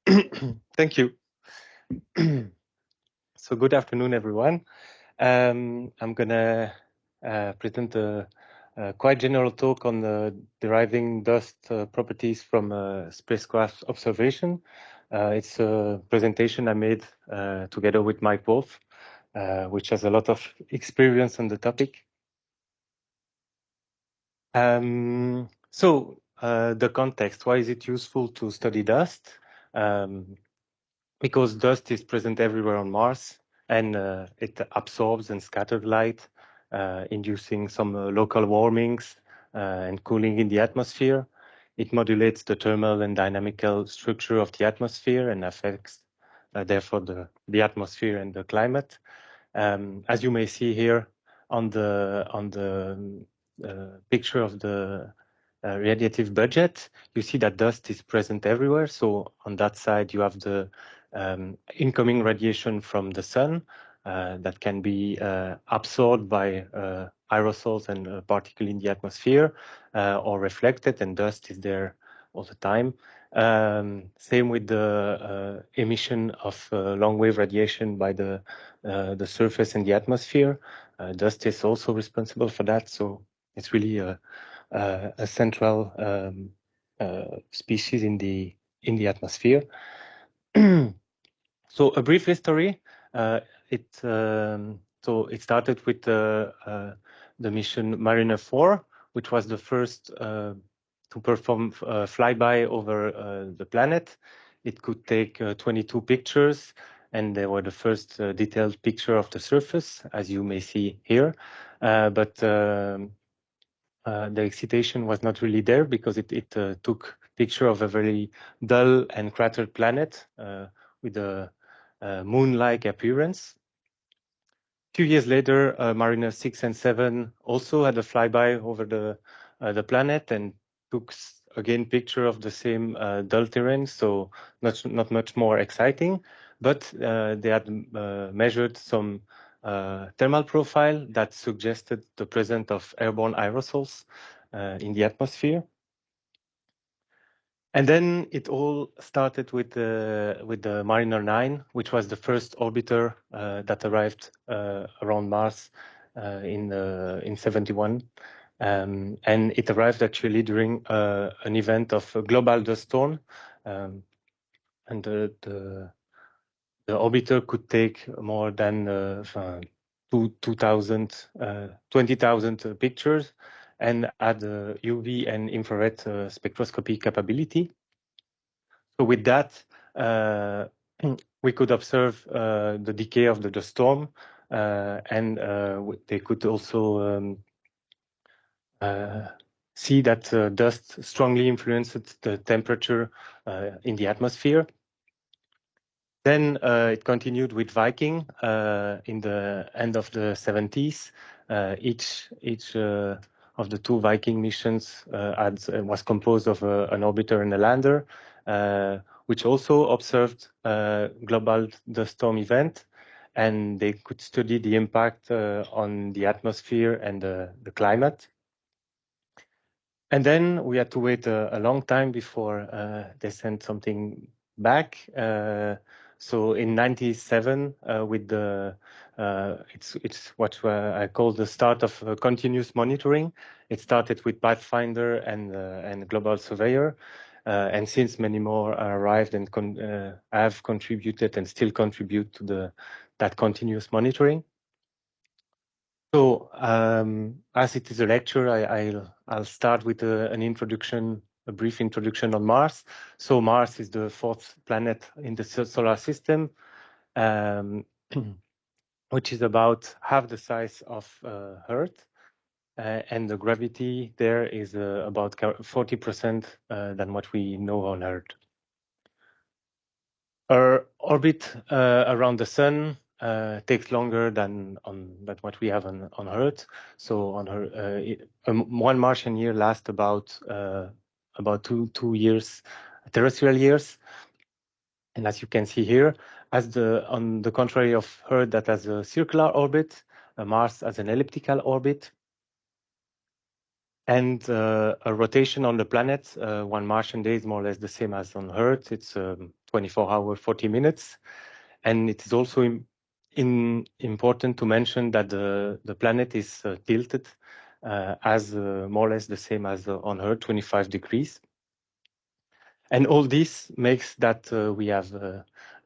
Thank you. So good afternoon, everyone. I'm going to present a quite general talk on deriving dust properties from spacecraft observation. It's a presentation I made together with Mike Wolf, which has a lot of experience on the topic. The context, why is it useful to study dust? Because dust is present everywhere on Mars, and it absorbs and scatters light, inducing some local warmings and cooling in the atmosphere. It modulates the thermal and dynamical structure of the atmosphere and affects, therefore, the atmosphere and the climate. As you may see here on the picture of the radiative budget, you see that dust is present everywhere. So on that side, you have the incoming radiation from the sun that can be absorbed by aerosols and particles in the atmosphere or reflected, and dust is there all the time. Same with the emission of long-wave radiation by the surface and the atmosphere. Dust is also responsible for that, so it's really a central species in the atmosphere. So a brief history. It started with the mission Mariner 4, which was the first to perform flyby over the planet. It could take 22 pictures, and they were the first detailed picture of the surface, as you may see here. But the excitation was not really there because it took picture of a very dull and cratered planet with a moon-like appearance. A few years later, Mariner 6 and 7 also had a flyby over the planet and took again picture of the same dull terrain, so not much more exciting. But they had measured some thermal profile that suggested the presence of airborne aerosols in the atmosphere. And then it all started with the Mariner 9, which was the first orbiter that arrived around Mars in 71. And it arrived actually during an event of a global dust storm. And the orbiter could take more than 20,000 pictures and had UV and infrared spectroscopy capability. So with that, we could observe the decay of the dust storm, and they could also see that dust strongly influenced the temperature in the atmosphere. Then it continued with Viking in the end of the 70s. Each of the two Viking missions was composed of an orbiter and a lander, which also observed global dust storm event, and they could study the impact on the atmosphere and the climate. And then we had to wait a long time before they sent something back. So in '97, with the it's what I call the start of continuous monitoring. It started with Pathfinder and Global Surveyor, and since many more arrived and have contributed and still contribute to that continuous monitoring. So as it is a lecture, I'll start with an introduction, a brief introduction on Mars. So Mars is the fourth planet in the solar system, which is about half the size of Earth. And the gravity there is about 40% than what we know on Earth. Our orbit around the Sun takes longer than what we have on Earth. So on Earth, one Martian year lasts about 2 years, terrestrial years. And as you can see here, on the contrary of Earth that has a circular orbit, Mars has an elliptical orbit. And a rotation on the planet, one Martian day is more or less the same as on Earth. It's 24 hours, 40 minutes. And it is also important to mention that the planet is tilted as more or less the same as on Earth, 25 degrees. And all this makes that we have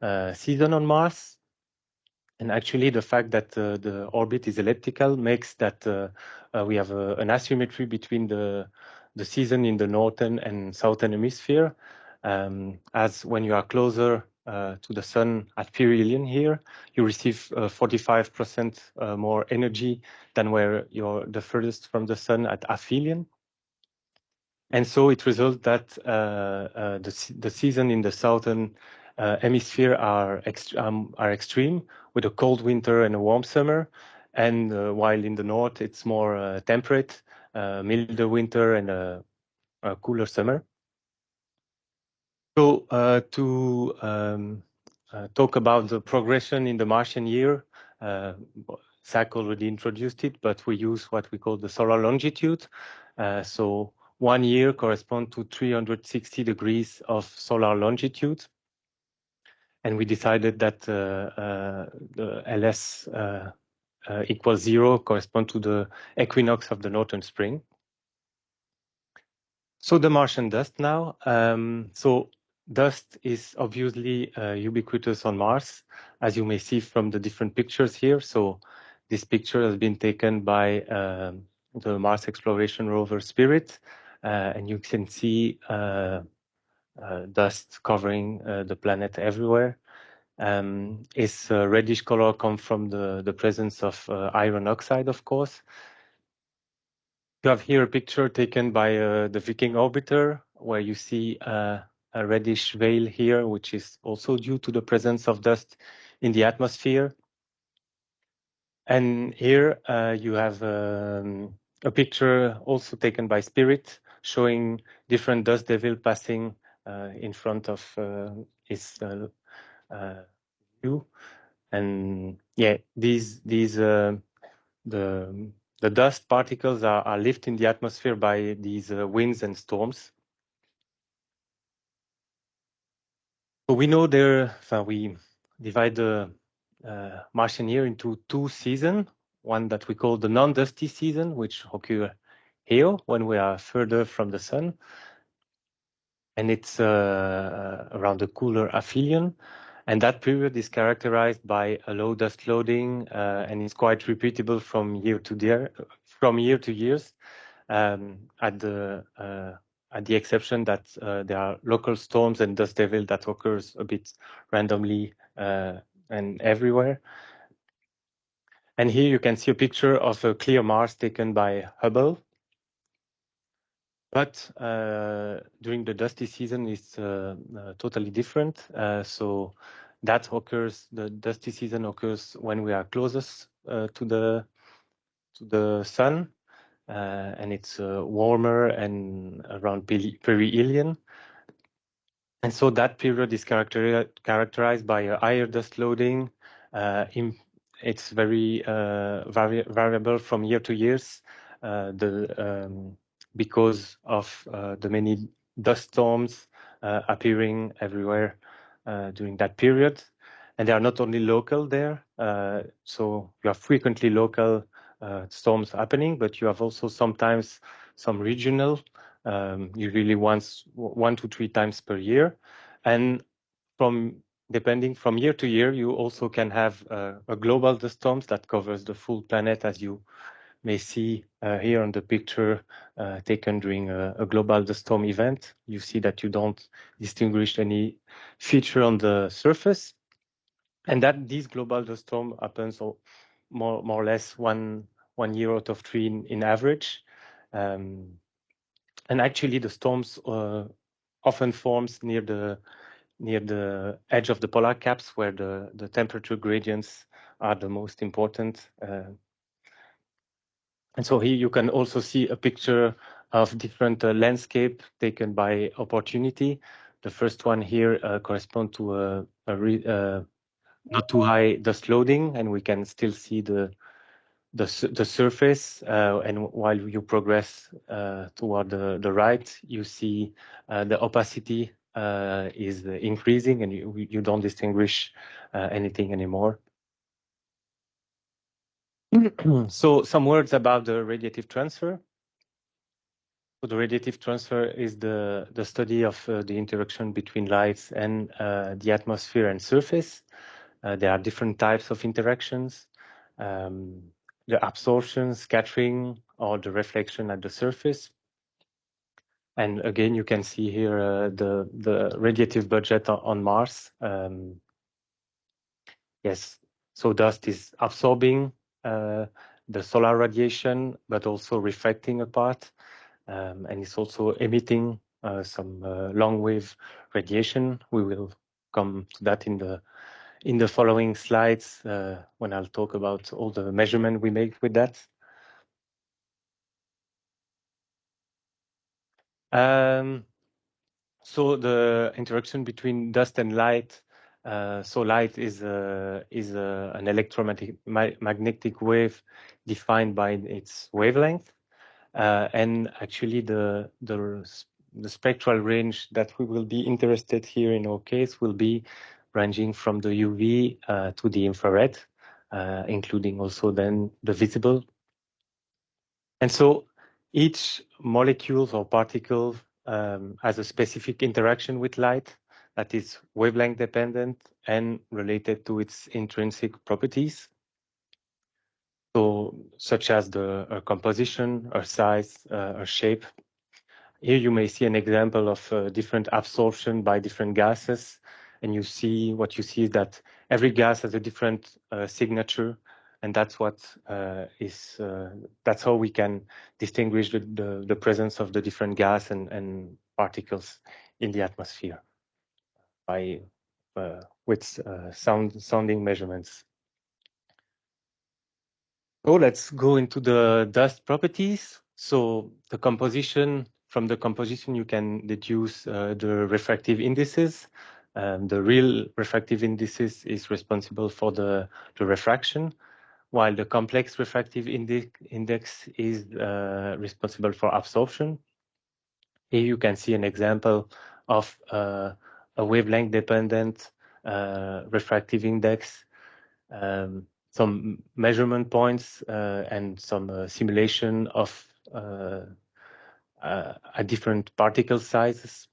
a season on Mars. And actually, the fact that the orbit is elliptical makes that we have an asymmetry between the season in the northern and southern hemisphere. As when you are closer to the sun at perihelion here, you receive 45% more energy than where you're the furthest from the sun at aphelion. And so it results that the season in the southern hemisphere are extreme, with a cold winter and a warm summer. And while in the north, it's more temperate, milder winter and a cooler summer. So to talk about the progression in the Martian year, Zach already introduced it, but we use what we call the solar longitude. So 1 year corresponds to 360 degrees of solar longitude. And we decided that the LS equals 0 correspond to the equinox of the northern spring. So the Martian dust now. So dust is obviously ubiquitous on Mars, as you may see from the different pictures here. So this picture has been taken by the Mars exploration rover Spirit, and you can see dust covering the planet everywhere. Its reddish color comes from the presence of iron oxide, of course. You have here a picture taken by the Viking orbiter, where you see a reddish veil here, which is also due to the presence of dust in the atmosphere. And here you have a picture also taken by Spirit, showing different dust devil passing in front of his view. And yeah, the dust particles are lifted in the atmosphere by these winds and storms. So we know we divide the Martian year into 2 seasons, one that we call the non-dusty season, which occur here when we are further from the sun. And it's around the cooler aphelion. And that period is characterized by a low dust loading, and it's quite repeatable from year to years, at the exception that there are local storms and dust devil that occurs a bit randomly and everywhere. And here you can see a picture of a clear Mars taken by Hubble. But during the dusty season is totally different. So the dusty season occurs when we are closest to the sun, and it's warmer and around perihelion. And so that period is characterized by a higher dust loading. It's very variable from year to years. Because of the many dust storms appearing everywhere during that period. And they are not only local there, so you have frequently local storms happening, but you have also sometimes some regional, usually 1 to 3 times per year. And depending from year to year, you also can have a global dust storms that covers the full planet, as you may see here on the picture taken during a global dust storm event. You see that you don't distinguish any feature on the surface, and that this global dust storm happens more or less one year out of 3 in average. And actually, the storms often forms near the edge of the polar caps, where the temperature gradients are the most important. And so here you can also see a picture of different landscape taken by opportunity. The first one here corresponds to not too high dust loading, and we can still see the surface. And while you progress toward the right, you see the opacity is increasing, and you don't distinguish anything anymore. So some words about the radiative transfer. So the radiative transfer is the study of the interaction between lights and the atmosphere and surface. There are different types of interactions. The absorption, scattering, or the reflection at the surface. And again, you can see here the radiative budget on Mars. Yes, so dust is absorbing the solar radiation, but also reflecting a part. And it's also emitting some long wave radiation. We will come to that in the following slides when I'll talk about all the measurement we make with that. So the interaction between dust and light. So light is an electromagnetic wave defined by its wavelength. And actually the spectral range that we will be interested here in our case will be ranging from the UV to the infrared, including also then the visible. And so each molecule or particle has a specific interaction with light that is wavelength dependent and related to its intrinsic properties. So, such as the composition, or size, or shape. Here you may see an example of different absorption by different gases, and what you see is that every gas has a different signature, and that's that's how we can distinguish the presence of the different gas and particles in the atmosphere by with sounding measurements. So let's go into the dust properties. So from the composition, you can deduce the refractive indices. The real refractive indices is responsible for the refraction, while the complex refractive index is responsible for absorption. Here you can see an example of a wavelength-dependent refractive index. Some measurement points and some simulation of different particle sizes.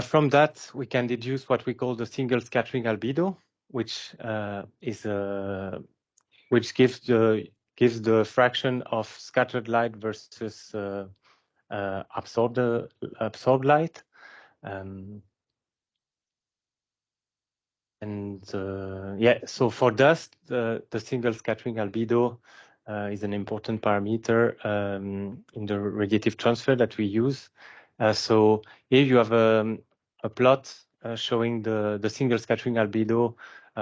From that, we can deduce what we call the single scattering albedo, which gives the fraction of scattered light versus absorbed light. So for dust, the single scattering albedo is an important parameter in the radiative transfer that we use. So here you have a plot showing the single scattering albedo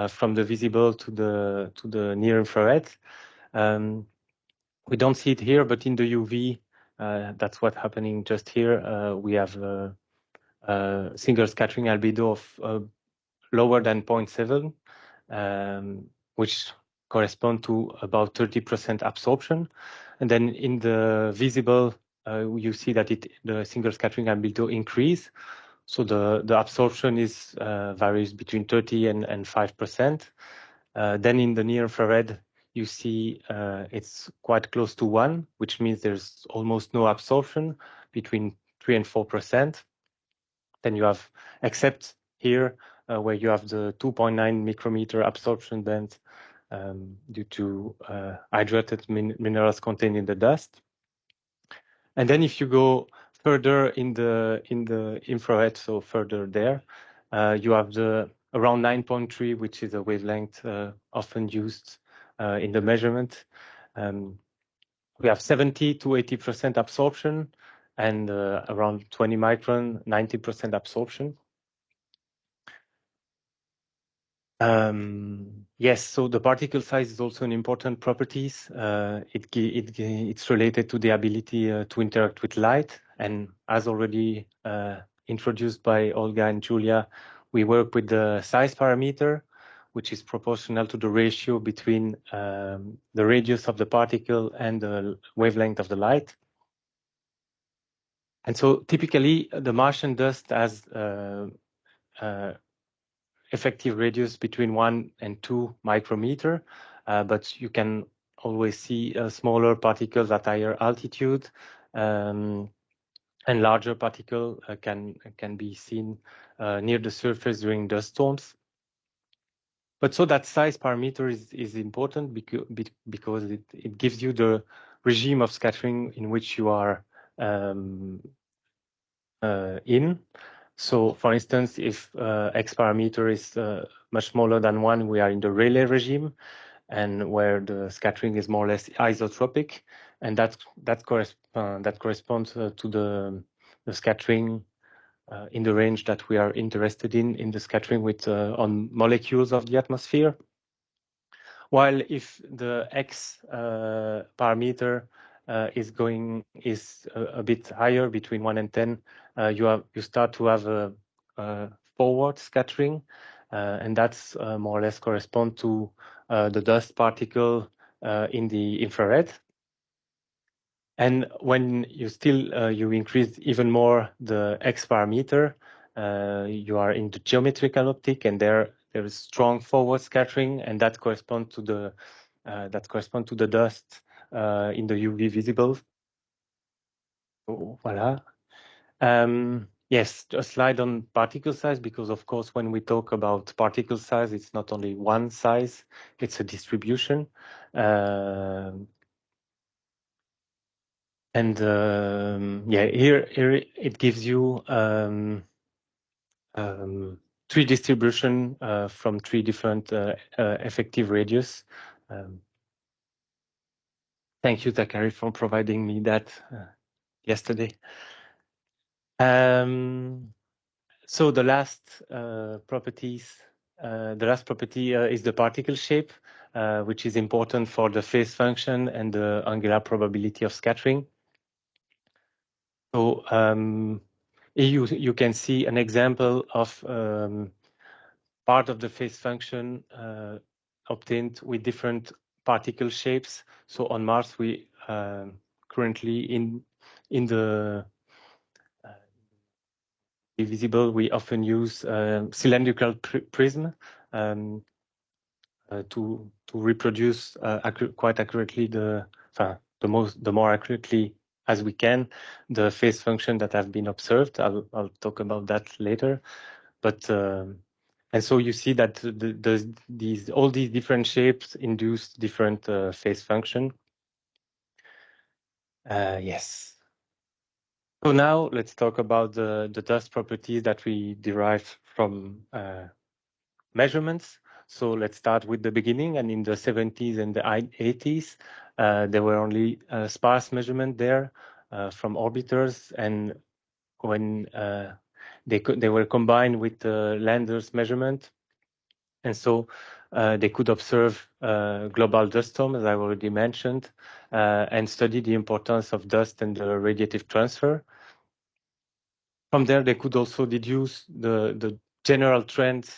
from the visible to the near infrared. We don't see it here, but in the UV, that's what's happening just here. We have a single scattering albedo of lower than 0.7, which correspond to about 30% absorption. And then in the visible, you see that the single scattering albedo increase. So the absorption varies between 30 and 5%. Then in the near infrared, you see it's quite close to 1, which means there's almost no absorption, between 3 and 4%. Then you have, except here, where you have the 2.9 micrometer absorption band due to hydrated minerals contained in the dust. And then if you go further in the infrared, so further there, you have the around 9.3, which is a wavelength often used in the measurement. We have 70 to 80% absorption, and around 20 micron, 90% absorption. Yes, so the particle size is also an important property. It's related to the ability to interact with light, and as already introduced by Olga and Julia, we work with the size parameter, which is proportional to the ratio between the radius of the particle and the wavelength of the light. And so typically the Martian dust has effective radius between 1 and 2 micrometer, but you can always see smaller particles at higher altitude, and larger particle can be seen near the surface during dust storms. But so that size parameter is important because it gives you the regime of scattering in which you are in. So, for instance, if X parameter is much smaller than 1, we are in the Rayleigh regime, and where the scattering is more or less isotropic, and that corresponds to the scattering in the range that we are interested in the scattering with on molecules of the atmosphere. While if the X parameter is a bit higher, between 1 and 10, you start to have a forward scattering, and that's more or less correspond to the dust particle in the infrared. And when you still you increase even more the X parameter, you are in the geometrical optic, and there is strong forward scattering, and that corresponds to the dust in the UV visible. So, voilà. Yes, a slide on particle size, because of course when we talk about particle size, it's not only one size, it's a distribution. And yeah, here it gives you three distribution from three different effective radius. Thank you, Takari, for providing me that yesterday. So the last property is the particle shape, which is important for the phase function and the angular probability of scattering. So you can see an example of part of the phase function obtained with different particle shapes. So on Mars, we currently in the visible, we often use cylindrical prism to reproduce quite accurately the more accurately as we can the phase function that have been observed. I'll talk about that later, but and so you see that all these different shapes induce different phase function. Yes. So now let's talk about the dust properties that we derive from measurements. So let's start with the beginning. And in the 70s and the 80s, there were only sparse measurements there from orbiters, and when they were combined with the lander's measurement, and so they could observe global dust storm, as I already mentioned, and study the importance of dust and the radiative transfer. From there, they could also deduce the general trends,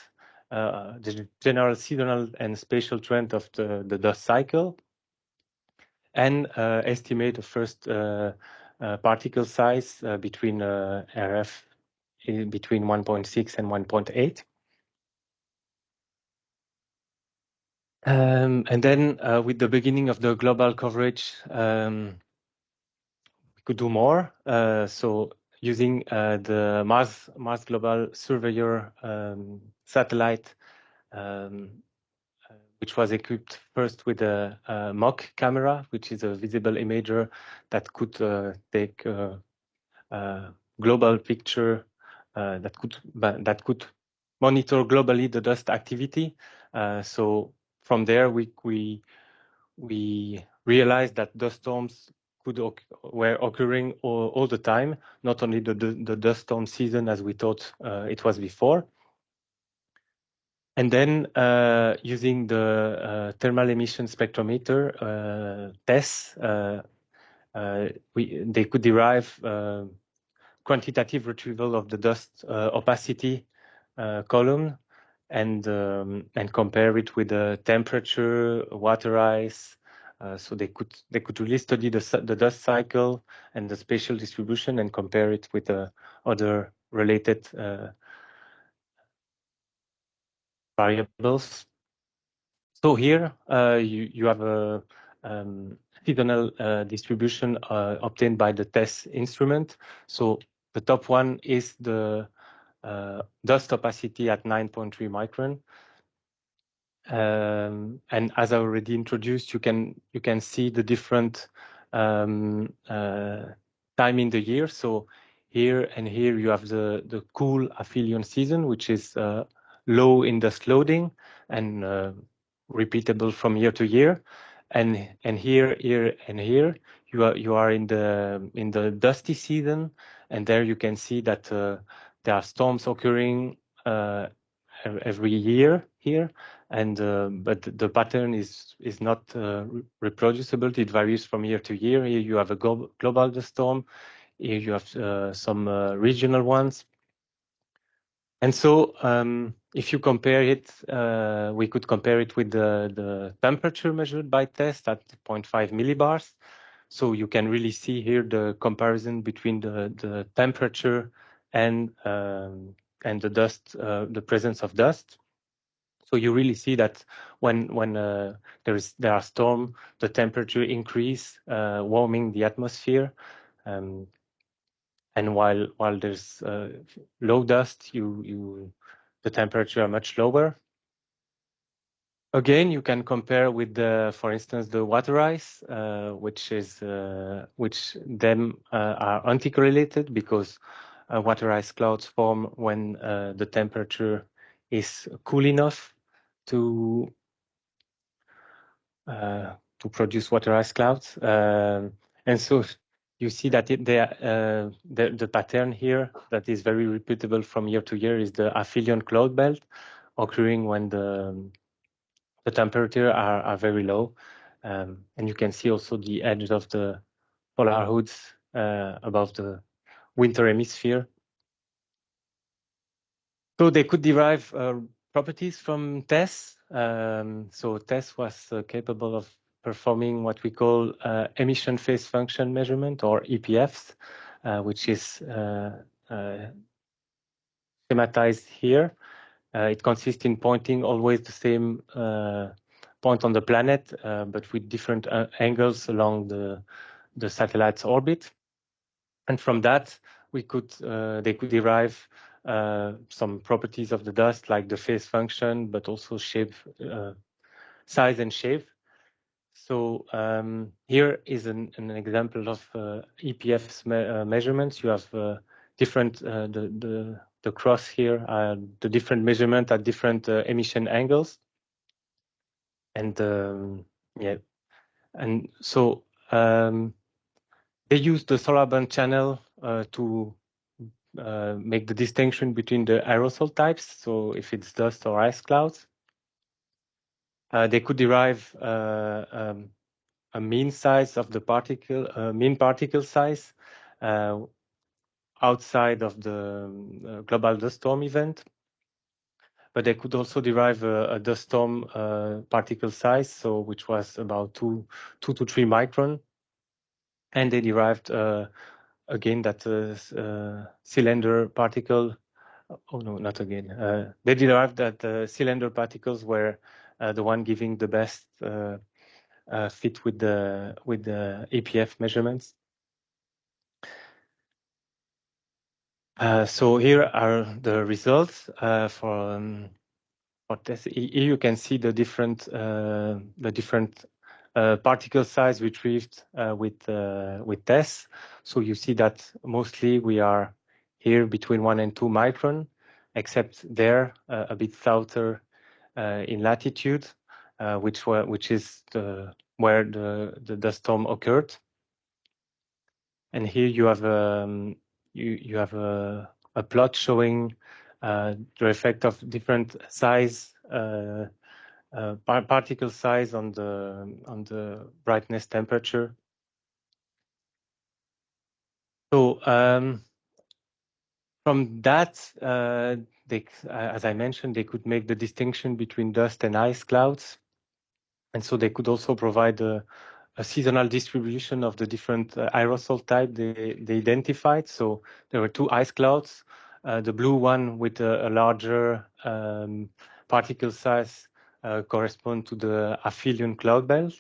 the general seasonal and spatial trend of the dust cycle, and estimate the first particle size between RF between 1.6 and 1.8. And then with the beginning of the global coverage, we could do more. So using the Mars Global Surveyor satellite, which was equipped first with a MOC camera, which is a visible imager that could take a global picture that could monitor globally the dust activity. So from there, we realized that dust storms were occurring all the time, not only the dust storm season as we thought it was before. And then using the thermal emission spectrometer tests, they could derive quantitative retrieval of the dust opacity column, and compare it with the temperature, water ice, So they could really study the dust cycle and the spatial distribution and compare it with other related variables. So here you have a seasonal distribution obtained by the TESS instrument. So the top one is the dust opacity at 9.3 micron. And as I already introduced, you can see the different time in the year. So here and here you have the cool aphelion season, which is low in dust loading and repeatable from year to year. And here and here you are in the dusty season, and there you can see that there are storms occurring every year here, and but the pattern is not reproducible. It varies from year to year. Here you have a global dust storm. Here you have some regional ones. And so if you compare it, we could compare it with the temperature measured by test at 0.5 millibars. So you can really see here the comparison between the temperature and the dust, the presence of dust. So you really see that when there are storms, the temperature increase, warming the atmosphere. And while there's low dust, the temperature are much lower. Again, you can compare with for instance, the water ice, which are anticorrelated because water ice clouds form when the temperature is cool enough to produce water ice clouds, and so you see that the pattern here that is very repeatable from year to year is the aphelion cloud belt occurring when the temperature are very low, and you can see also the edge of the polar hoods above the winter hemisphere. So they could derive properties from TESS. So TESS was capable of performing what we call emission phase function measurement, or EPFs, which is schematized here. It consists in pointing always the same point on the planet, but with different angles along the satellite's orbit. And from that, they could derive some properties of the dust, like the phase function, but also shape, size and shape. So here is an example of EPF's measurements. You have different the cross here, the different measurement at different emission angles, and yeah, and so they use the solar band channel to make the distinction between the aerosol types. So if it's dust or ice clouds, they could derive a mean size of the particle, mean particle size outside of the global dust storm event. But they could also derive a dust storm particle size, so which was about 2 to 3 micron, and they derived again that cylinder particle. Oh no, not again. They derived that the cylinder particles were the one giving the best fit with the APF measurements. So here are the results for this. Here you can see the different particle size retrieved with TESS. So you see that mostly we are here between 1 and 2 micron, except there a bit southern in latitude, which is where the storm occurred. And here you have you have a plot showing the effect of different size particle size on the brightness temperature. So from that, as I mentioned, they could make the distinction between dust and ice clouds. And so they could also provide a seasonal distribution of the different aerosol type they identified. So there were two ice clouds, the blue one with a larger particle size correspond to the aphelion cloud belt,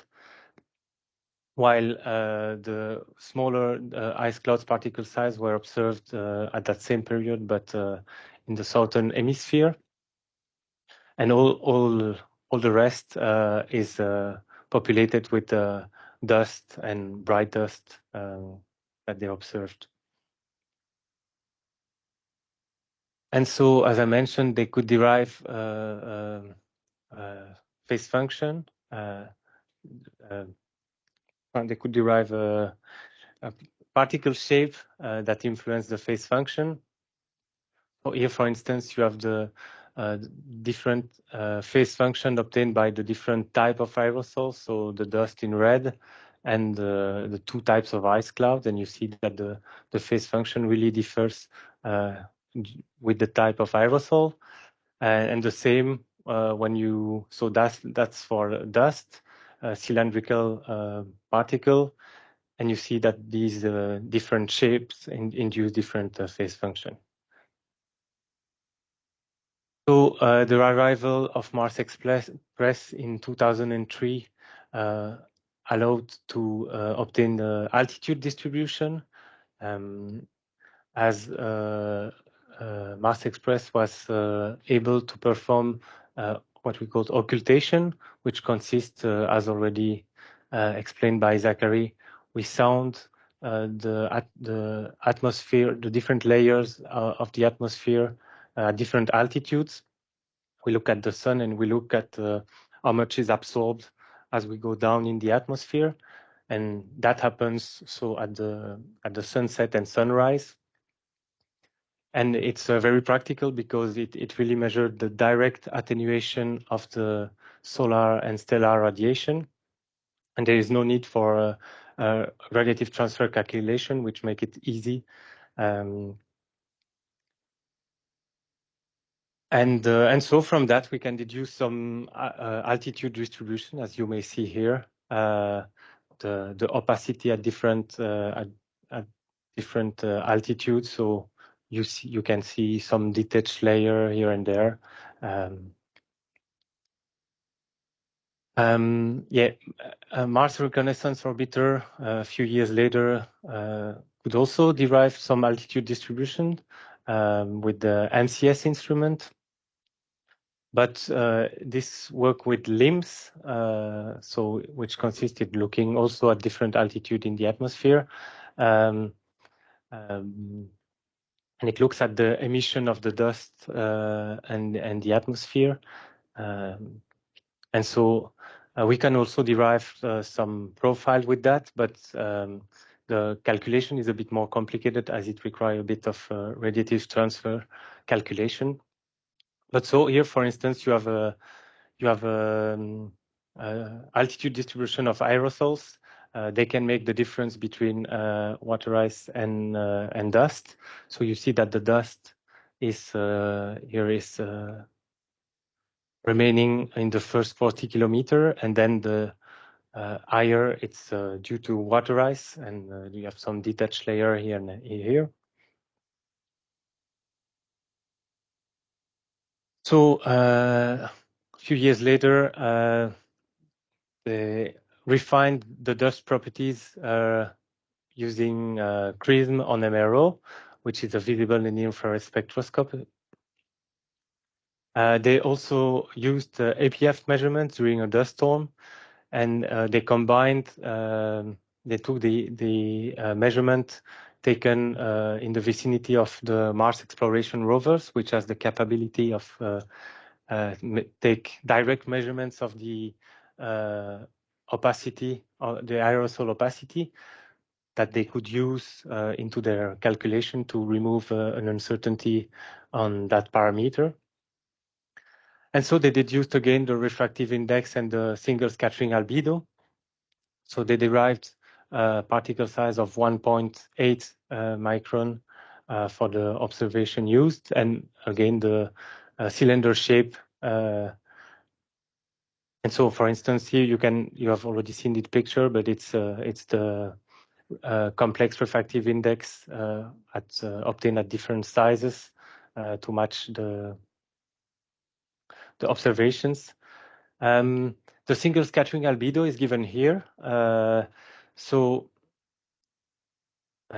while the smaller ice clouds particle size were observed at that same period, but in the southern hemisphere. And all the rest is populated with dust and bright dust that they observed. And so, as I mentioned, they could derive phase function. They could derive a particle shape that influence the phase function. So here, for instance, you have the different phase function obtained by the different type of aerosols. So the dust in red and the two types of ice clouds. And you see that the phase function really differs with the type of aerosol. And the same when you, so that's for dust, cylindrical particle. And you see that these different shapes induce different phase function. So the arrival of Mars Express in 2003 allowed to obtain the altitude distribution, as Mars Express was able to perform what we call occultation, which consists, as already explained by Zachary, we sound the atmosphere, the different layers of the atmosphere at different altitudes. We look at the sun and we look at how much is absorbed as we go down in the atmosphere, and that happens so at the sunset and sunrise. And it's very practical because it really measured the direct attenuation of the solar and stellar radiation, and there is no need for radiative transfer calculation, which make it easy. And so from that, we can deduce some altitude distribution, as you may see here. The opacity at different altitudes. So you can see some detached layer here and there. Mars Reconnaissance Orbiter a few years later could also derive some altitude distribution with the MCS instrument. But this work with LIMS, which consisted looking also at different altitude in the atmosphere, and it looks at the emission of the dust and the atmosphere, and so we can also derive some profile with that, but the calculation is a bit more complicated as it requires a bit of radiative transfer calculation. But so here, for instance, you have altitude distribution of aerosols. They can make the difference between water ice and dust. So you see that the dust is here is remaining in the first 40 kilometer, and then the higher it's due to water ice, and you have some detached layer here and here. So a few years later, they refined the dust properties using CRISM on MRO, which is visible in the infrared spectroscope. They also used APF measurements during a dust storm, and they combined, they took the measurement taken in the vicinity of the Mars exploration rovers, which has the capability of take direct measurements of the opacity, the aerosol opacity, that they could use into their calculation to remove an uncertainty on that parameter. And so they deduced again the refractive index and the single scattering albedo. So they derived particle size of 1.8 micron for the observation used. And again, the cylinder shape And so, for instance, here you have already seen the picture, but it's the complex refractive index obtained at different sizes to match the observations. The single scattering albedo is given here. So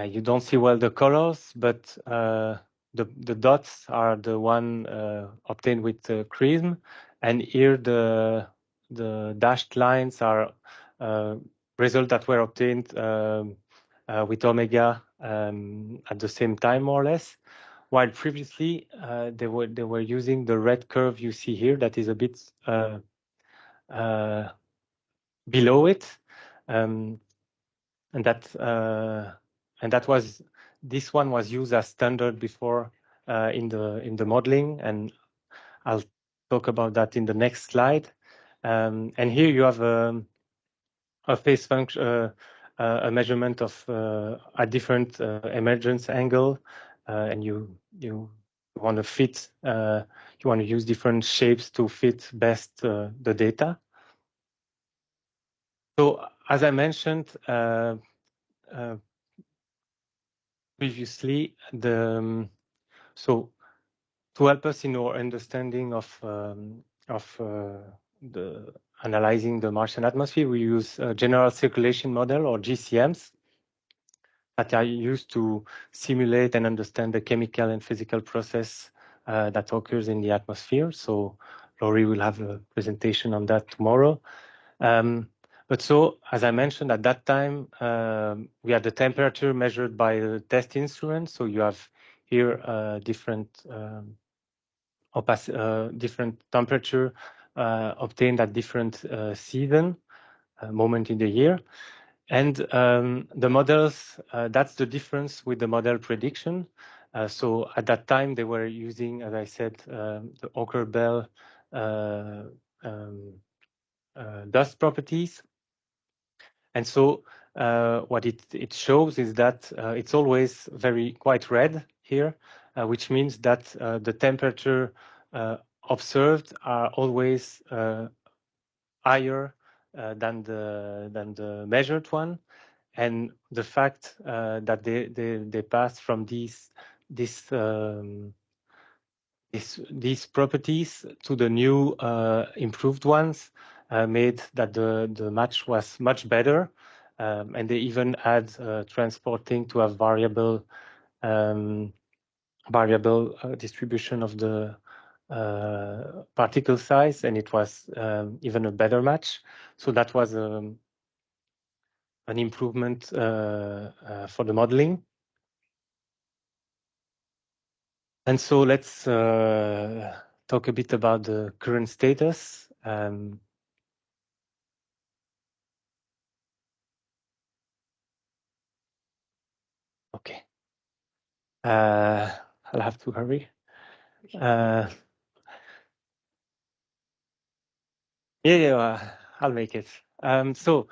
you don't see well the colors, but the dots are the one obtained with CRISM, and here the dashed lines are results that were obtained with omega at the same time, more or less. While previously they were using the red curve you see here, that is a bit below it, and that was this one was used as standard before in the modeling, and I'll talk about that in the next slide. And here you have a phase function, a measurement of a different emergence angle, and you want to fit, you want to use different shapes to fit best the data. So as I mentioned previously, so to help us in our understanding of the analyzing the Martian atmosphere, we use a general circulation model, or GCMs, that are used to simulate and understand the chemical and physical process that occurs in the atmosphere. So Laurie will have a presentation on that tomorrow. But so, as I mentioned, at that time, we had the temperature measured by a test instrument. So you have here different different temperature obtained at different season, moment in the year. And the models, that's the difference with the model prediction. So at that time, they were using, as I said, the Ocker-Bell dust properties. And so what it shows is that it's always quite red here, which means that the temperature observed are always higher than the measured one, and the fact that they pass from these properties to the new improved ones made that the match was much better, and they even add transporting to a variable distribution of the particle size, and it was even a better match. So that was an improvement for the modeling. And so let's talk a bit about the current status. Okay. I'll have to hurry. I'll make it. So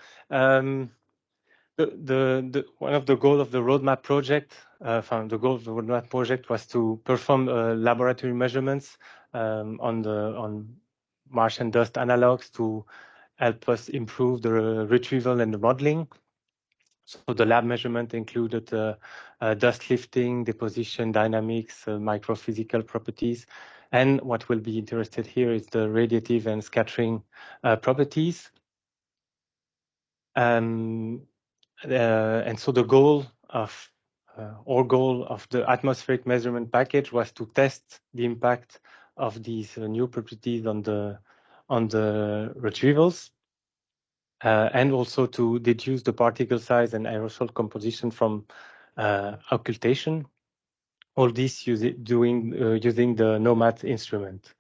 the one of the goals of the roadmap project, the goal of the roadmap project was to perform laboratory measurements on Martian dust analogs to help us improve the retrieval and the modeling. So the lab measurement included dust lifting, deposition dynamics, microphysical properties, and what will be interested here is the radiative and scattering properties. And so the goal of the atmospheric measurement package was to test the impact of these new properties on the retrievals, and also to deduce the particle size and aerosol composition from occultation. All this using the NOMAD instrument.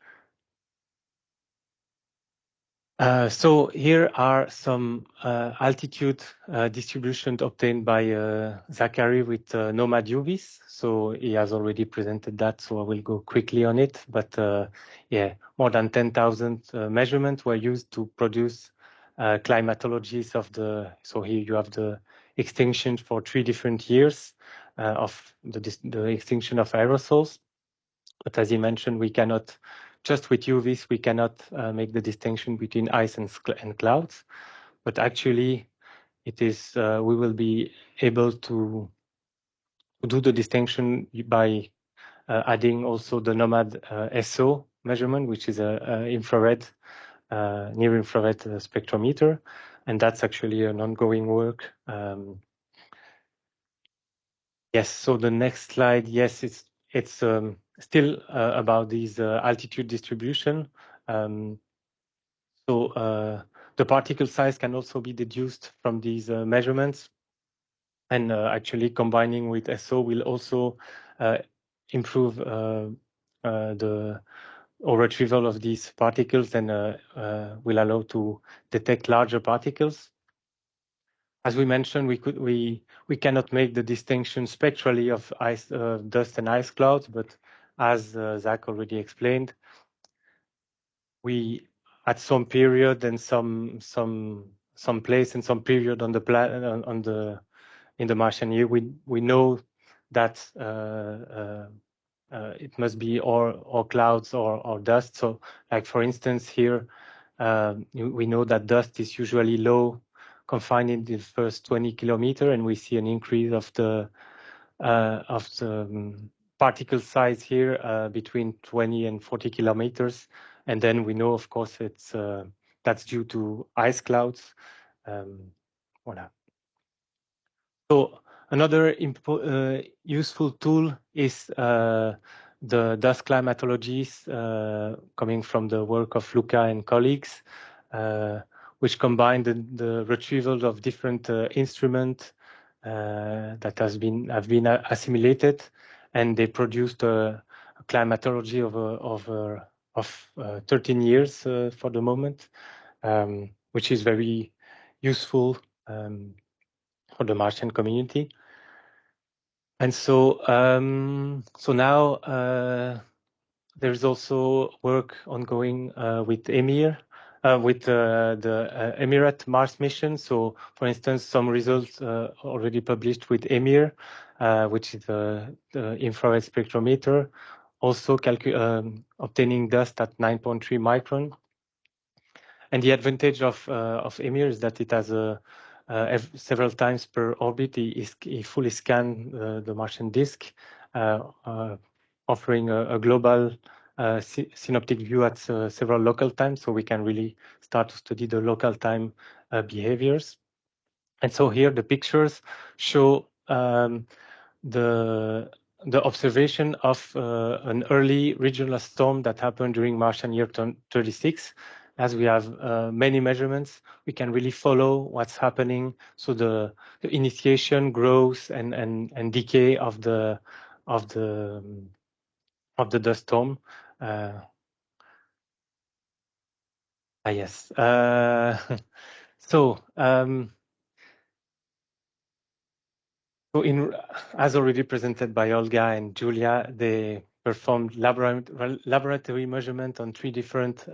So here are some altitude distribution obtained by Zachary with NOMAD UVs. So he has already presented that, so I will go quickly on it. But yeah, more than 10,000 measurements were used to produce climatologies of the. So here you have the extinction for 3 different years of the extinction of aerosols. But as he mentioned, we cannot just with UVs, we cannot make the distinction between ice and clouds, but actually it is, we will be able to do the distinction by adding also the NOMAD SO measurement, which is a infrared, near infrared spectrometer, and that's actually an ongoing work. Yes, so the next slide, yes, it's still about these altitude distribution. So the particle size can also be deduced from these measurements, and actually combining with SO will also improve the retrieval of these particles, and will allow to detect larger particles. As we mentioned, we cannot make the distinction spectrally of ice, dust and ice clouds, but as Zach already explained, we at some period and some place and some period on the planet in the Martian year, we know that it must be or clouds or dust. So, like for instance, here we know that dust is usually low, confined in the first 20 kilometers, and we see an increase of the particle size here between 20 and 40 kilometers, and then we know, of course, it's that's due to ice clouds. Voilà. So another useful tool is the dust climatologies coming from the work of Luca and colleagues, which combine the retrieval of different instruments that have been assimilated, and they produced a climatology of 13 years for the moment, which is very useful for the Martian community. And so, so now there's also work ongoing with EMIR, with the Emirate Mars mission. So, for instance, some results already published with EMIR, which is the infrared spectrometer, also obtaining dust at 9.3 micron. And the advantage of EMIR is that it has several times per orbit, he fully scans the Martian disk, offering a global synoptic view at several local times, so we can really start to study the local time behaviors. And so here the pictures show the observation of an early regional storm that happened during Martian year 36. As we have many measurements, we can really follow what's happening. So the initiation, growth, and decay of the dust storm. Yes. So. So, as already presented by Olga and Julia, they performed laboratory measurement on 3 different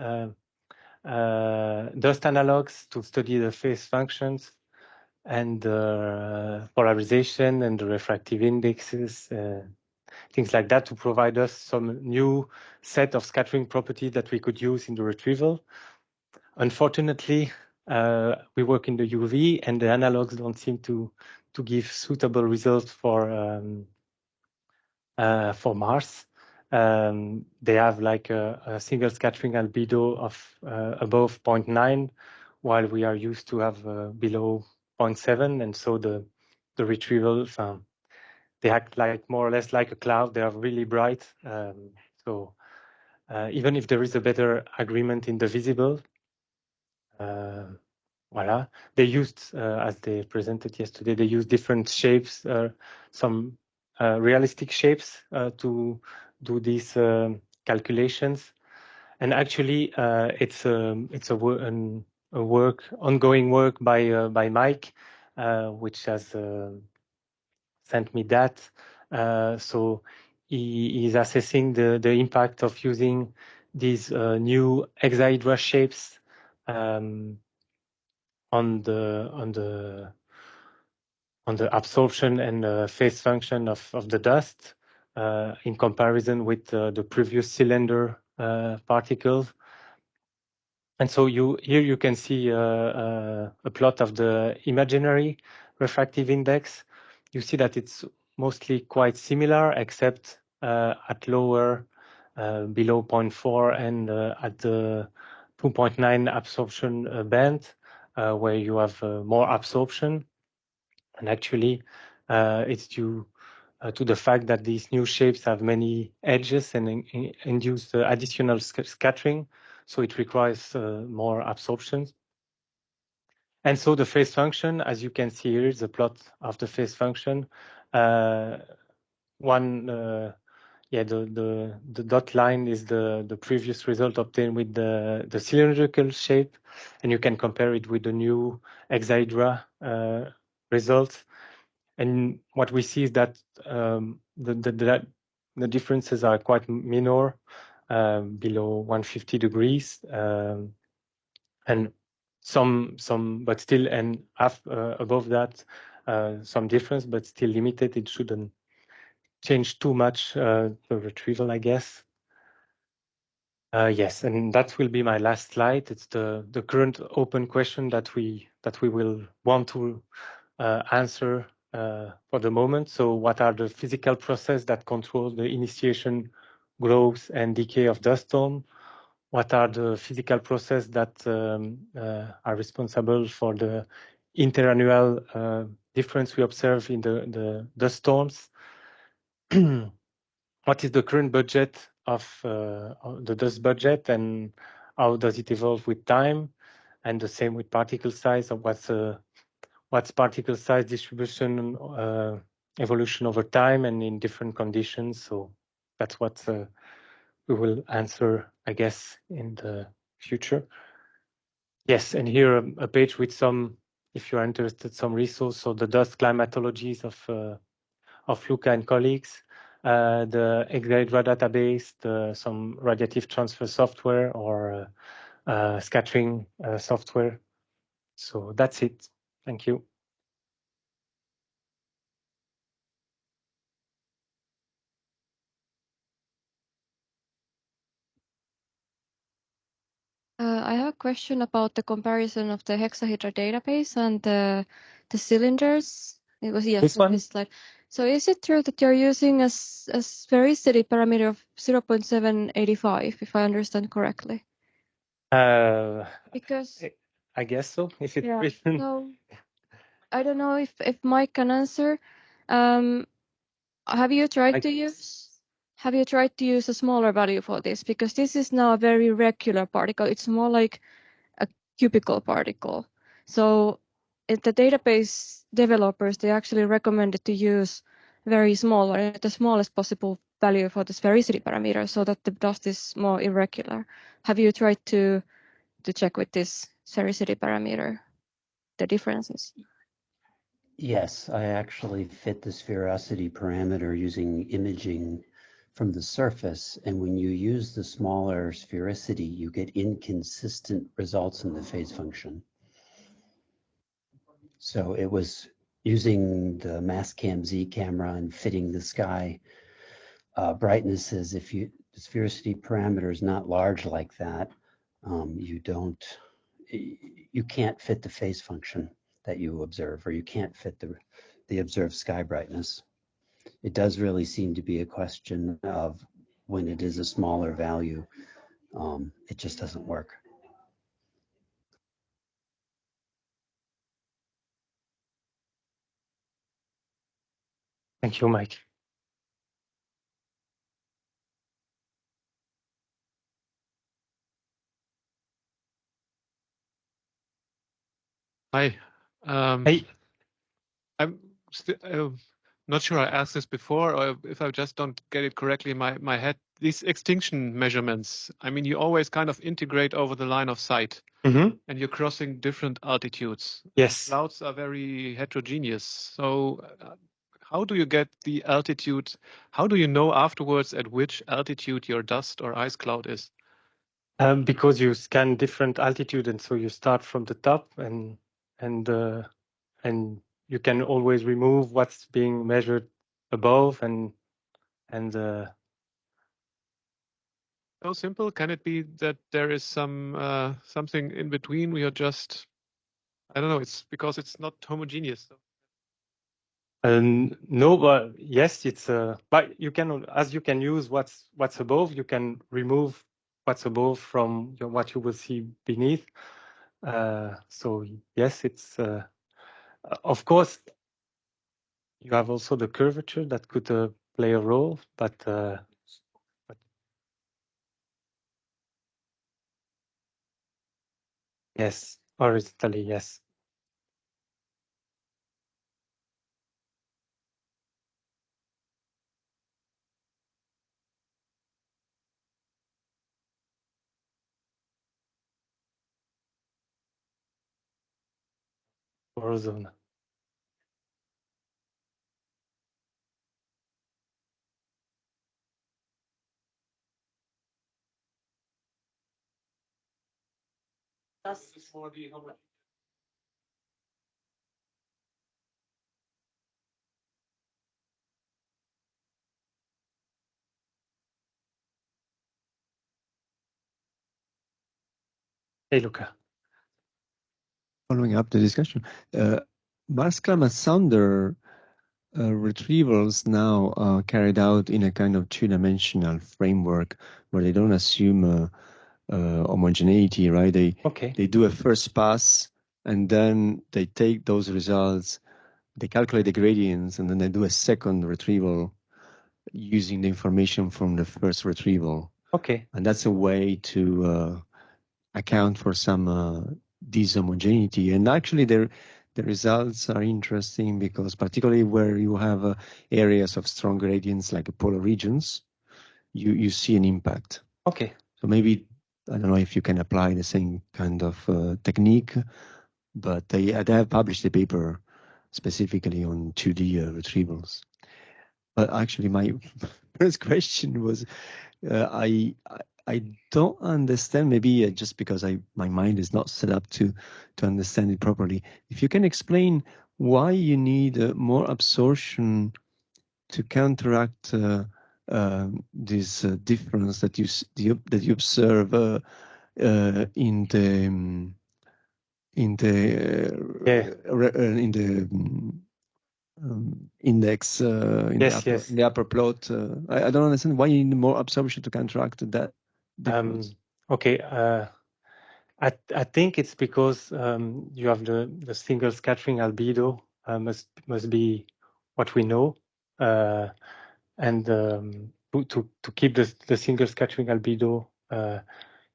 dust analogs to study the phase functions and polarization and the refractive indexes, things like that, to provide us some new set of scattering properties that we could use in the retrieval. Unfortunately, we work in the UV, and the analogs don't seem to give suitable results for Mars. They have like a single scattering albedo of above 0.9, while we are used to have below 0.7, and so the retrievals, they act like more or less like a cloud. They are really bright. So even if there is a better agreement in the visible, voilà. They used, as they presented yesterday, they used different shapes, some realistic shapes to do these calculations. And actually, it's ongoing work by Mike, which has sent me that. So he is assessing the impact of using these new hexahedra shapes on the absorption and phase function of the dust in comparison with the previous cylinder particles. And so here you can see a plot of the imaginary refractive index. You see that it's mostly quite similar, except at lower, below 0.4 and at the 2.9 absorption band, where you have more absorption. And actually, it's due to the fact that these new shapes have many edges and induce additional scattering. So it requires more absorption. And so the phase function, as you can see here, is a plot of the phase function. The dot line is the previous result obtained with the cylindrical shape, and you can compare it with the new hexahedra results. And what we see is that the differences are quite minor, below 150 degrees, and but still, and above that, some difference, but still limited. It shouldn't change too much the retrieval, I guess. Yes, and that will be my last slide. It's the current open question that we will want to answer for the moment. So what are the physical processes that control the initiation, growth, and decay of dust storm? What are the physical processes that are responsible for the interannual difference we observe in the dust storms? What is the current budget of the dust budget, and how does it evolve with time? And the same with particle size, or what's particle size distribution evolution over time and in different conditions. So that's what we will answer, I guess, in the future. Yes, and here a page with some, if you're interested, some resource. So the dust climatologies of Luca and colleagues, the hexahedra database, some radiative transfer software or scattering software. So that's it. Thank you. I have a question about the comparison of the hexahedra database and the cylinders. It was This one? this slide. So is it true that you're using a sphericity parameter of 0.785, if I understand correctly? Because I guess so. If it's yeah, written. so I don't know if Mike can answer. Have you tried to use a smaller value for this? Because this is now a very regular particle. It's more like a cubical particle. So the database developers, they actually recommended to use very small or the smallest possible value for the sphericity parameter so that the dust is more irregular. Have you tried to check with this sphericity parameter the differences? Yes, I actually fit the sphericity parameter using imaging from the surface, and when you use the smaller sphericity, you get inconsistent results in the phase function. So it was using the Mastcam Z camera and fitting the sky brightnesses. If the sphericity parameter is not large like that, you can't fit the phase function that you observe, or you can't fit the observed sky brightness. It does really seem to be a question of when it is a smaller value, it just doesn't work. Thank you, Mike. Hi. Hey. I'm not sure I asked this before, or if I just don't get it correctly in my head. These extinction measurements, I mean, you always kind of integrate over the line of sight, and you're crossing different altitudes. Yes. Clouds are very heterogeneous. So how do you get the altitude? How do you know afterwards at which altitude your dust or ice cloud is? Because you scan different altitude, and so you start from the top, and you can always remove what's being measured above, and so simple? Can it be that there is some something in between? We are just, I don't know. It's because it's not homogeneous. No, but yes, it's but you can, as you can use what's above, you can remove what's above from what you will see beneath. So yes, it's of course you have also the curvature that could play a role, but yes, horizontally, yes. Horizontal. Hey, Luca. Following up the discussion, mass climate sounder retrievals now are carried out in a kind of two-dimensional framework where they don't assume homogeneity, right? They do a first pass and then they take those results, they calculate the gradients, and then they do a second retrieval using the information from the first retrieval. Okay. And that's a way to account for some dishomogeneity. And actually, the results are interesting because particularly where you have areas of strong gradients like polar regions, you see an impact. Okay. So maybe, I don't know if you can apply the same kind of technique, but they have published a paper specifically on 2D retrievals. But actually, my first question was, I don't understand, maybe just because my mind is not set up to understand it properly. If you can explain why you need more absorption to counteract this difference that you observe in the index in the upper plot. I don't understand why you need more absorption to counteract that difference. Okay. I think it's because you have the single scattering albedo must be what we know, and to keep the single scattering albedo,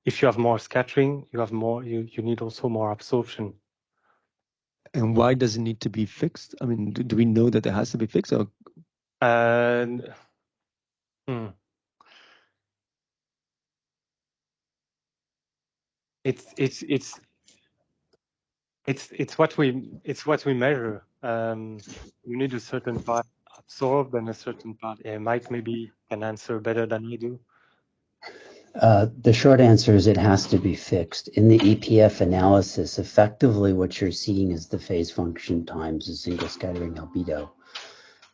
if you have more scattering, you need also more absorption. And why does it need to be fixed? I mean, do we know that it has to be fixed? Or? It's what we measure. You need a certain part absorbed and a certain part. Mike maybe can answer better than you do. The short answer is it has to be fixed. In the EPF analysis, effectively what you're seeing is the phase function times the single scattering albedo.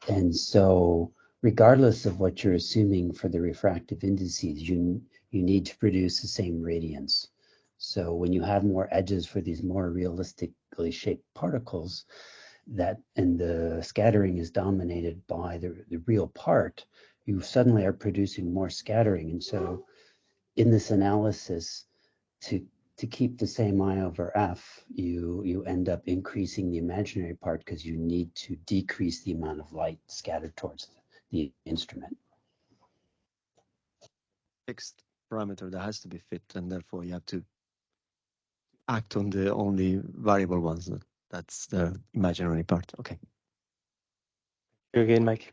And so regardless of what you're assuming for the refractive indices, you need to produce the same radiance. So when you have more edges for these more realistically shaped particles, and the scattering is dominated by the real part, you suddenly are producing more scattering. And so in this analysis, to keep the same I over F, you end up increasing the imaginary part because you need to decrease the amount of light scattered towards the instrument. Fixed parameter that has to be fit, and therefore you have to act on the only variable ones. That's the imaginary part. Okay. Again, Mike.